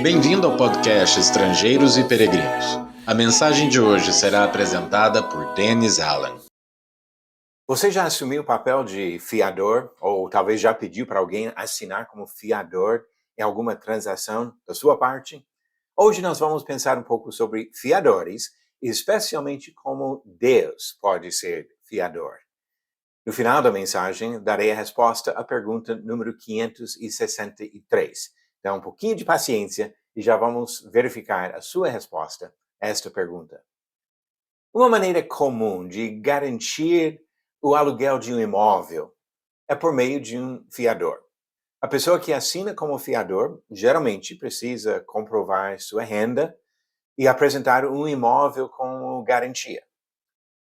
Bem-vindo ao podcast Estrangeiros e Peregrinos. A mensagem de hoje será apresentada por Dennis Allen. Você já assumiu o papel de fiador ou talvez já pediu para alguém assinar como fiador em alguma transação da sua parte? Hoje nós vamos pensar um pouco sobre fiadores, especialmente como Deus pode ser fiador. No final da mensagem, darei a resposta à pergunta número 563. Então, um pouquinho de paciência e já vamos verificar a sua resposta a esta pergunta. Uma maneira comum de garantir o aluguel de um imóvel é por meio de um fiador. A pessoa que assina como fiador geralmente precisa comprovar sua renda e apresentar um imóvel como garantia.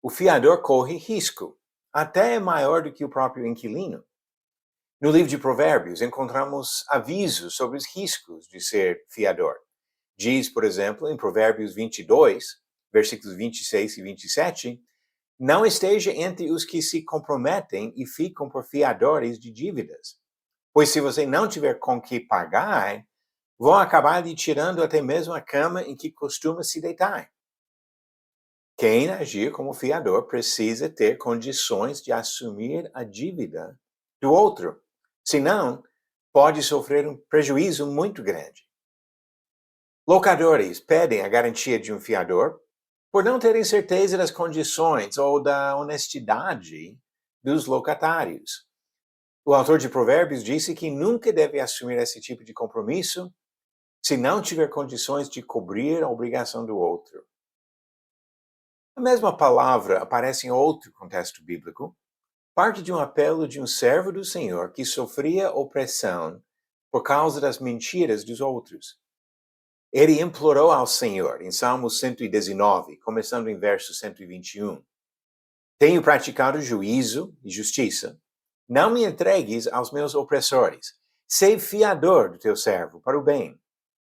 O fiador corre risco, até maior do que o próprio inquilino. No livro de Provérbios, encontramos avisos sobre os riscos de ser fiador. Diz, por exemplo, em Provérbios 22, versículos 26 e 27, não esteja entre os que se comprometem e ficam por fiadores de dívidas. Pois se você não tiver com que pagar, vão acabar lhe tirando até mesmo a cama em que costuma se deitar. Quem agir como fiador precisa ter condições de assumir a dívida do outro. Senão, pode sofrer um prejuízo muito grande. Locadores pedem a garantia de um fiador por não terem certeza das condições ou da honestidade dos locatários. O autor de Provérbios disse que nunca deve assumir esse tipo de compromisso se não tiver condições de cobrir a obrigação do outro. A mesma palavra aparece em outro contexto bíblico, parte de um apelo de um servo do Senhor que sofria opressão por causa das mentiras dos outros. Ele implorou ao Senhor, em Salmo 119, começando em verso 121. Tenho praticado juízo e justiça. Não me entregues aos meus opressores. Sei fiador do teu servo para o bem.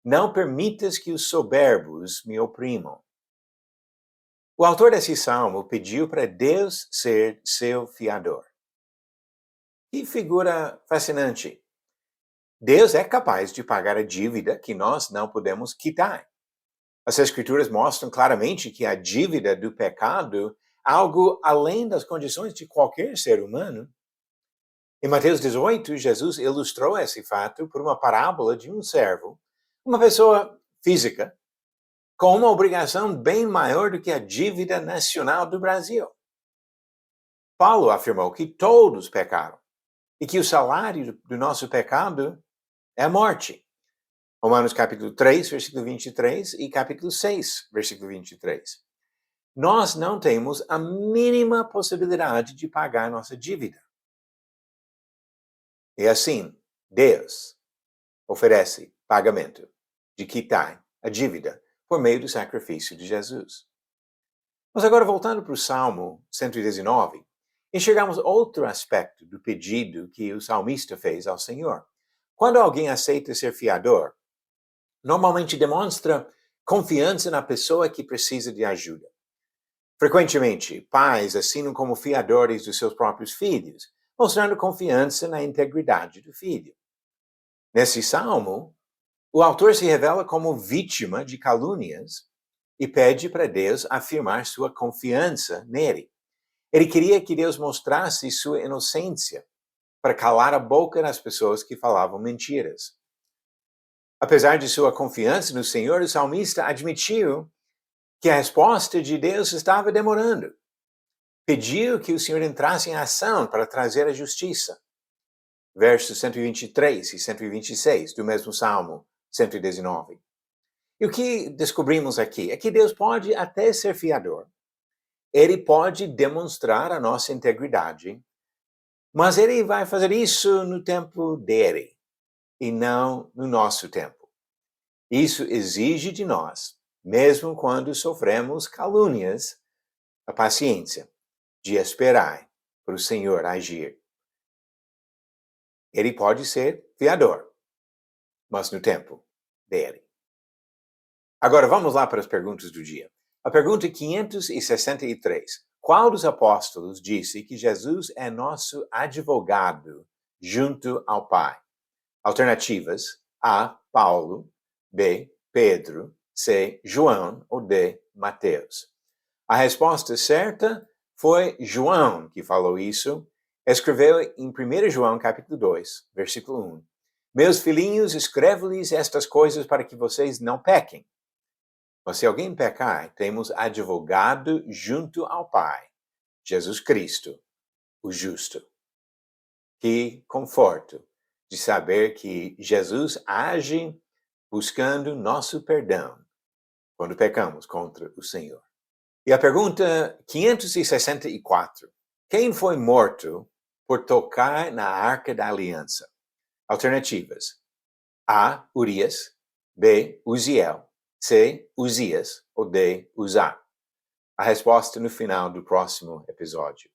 Não permitas que os soberbos me oprimam. O autor desse salmo pediu para Deus ser seu fiador. Que figura fascinante! Deus é capaz de pagar a dívida que nós não podemos quitar. As Escrituras mostram claramente que a dívida do pecado é algo além das condições de qualquer ser humano. Em Mateus 18, Jesus ilustrou esse fato por uma parábola de um servo, uma pessoa física, com uma obrigação bem maior do que a dívida nacional do Brasil. Paulo afirmou que todos pecaram e que o salário do nosso pecado é a morte. Romanos capítulo 3, versículo 23 e capítulo 6, versículo 23. Nós não temos a mínima possibilidade de pagar nossa dívida. E assim, Deus oferece pagamento de quitar a dívida por meio do sacrifício de Jesus. Mas agora, voltando para o Salmo 119, enxergamos outro aspecto do pedido que o salmista fez ao Senhor. Quando alguém aceita ser fiador, normalmente demonstra confiança na pessoa que precisa de ajuda. Frequentemente, pais assinam como fiadores dos seus próprios filhos, mostrando confiança na integridade do filho. Nesse salmo, o autor se revela como vítima de calúnias e pede para Deus afirmar sua confiança nele. Ele queria que Deus mostrasse sua inocência para calar a boca das pessoas que falavam mentiras. Apesar de sua confiança no Senhor, o salmista admitiu que a resposta de Deus estava demorando. Pediu que o Senhor entrasse em ação para trazer a justiça. Versos 123 e 126 do mesmo Salmo 119. E o que descobrimos aqui é que Deus pode até ser fiador. Ele pode demonstrar a nossa integridade, mas ele vai fazer isso no tempo dele e não no nosso tempo. Isso exige de nós, mesmo quando sofremos calúnias, a paciência de esperar para o Senhor agir. Ele pode ser fiador, mas no tempo dele. Agora vamos lá para as perguntas do dia. A pergunta 563. Qual dos apóstolos disse que Jesus é nosso advogado junto ao Pai? Alternativas: A. Paulo, B. Pedro, C. João ou D. Mateus? A resposta certa foi João que falou isso. Escreveu em 1 João capítulo 2, versículo 1. Meus filhinhos, escrevo-lhes estas coisas para que vocês não pequem. Mas se alguém pecar, temos advogado junto ao Pai, Jesus Cristo, o justo. Que conforto de saber que Jesus age buscando nosso perdão quando pecamos contra o Senhor. E a pergunta 564. Quem foi morto por tocar na Arca da Aliança? Alternativas. A. Urias. B. Uziel. C. Uzias. Ou D. Uzá. A resposta no final do próximo episódio.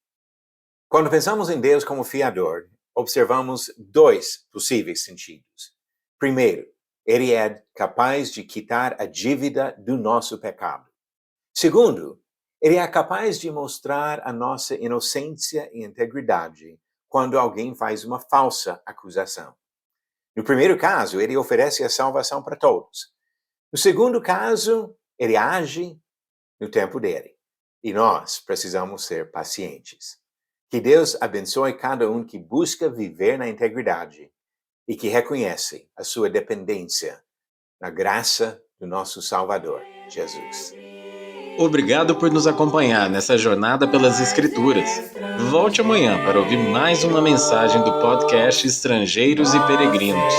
Quando pensamos em Deus como fiador, observamos dois possíveis sentidos. Primeiro, Ele é capaz de quitar a dívida do nosso pecado. Segundo, Ele é capaz de mostrar a nossa inocência e integridade quando alguém faz uma falsa acusação. No primeiro caso, Ele oferece a salvação para todos. No segundo caso, Ele age no tempo dele. E nós precisamos ser pacientes. Que Deus abençoe cada um que busca viver na integridade e que reconhece a sua dependência na graça do nosso Salvador, Jesus. Obrigado por nos acompanhar nessa jornada pelas Escrituras. Volte amanhã para ouvir mais uma mensagem do podcast Estrangeiros e Peregrinos.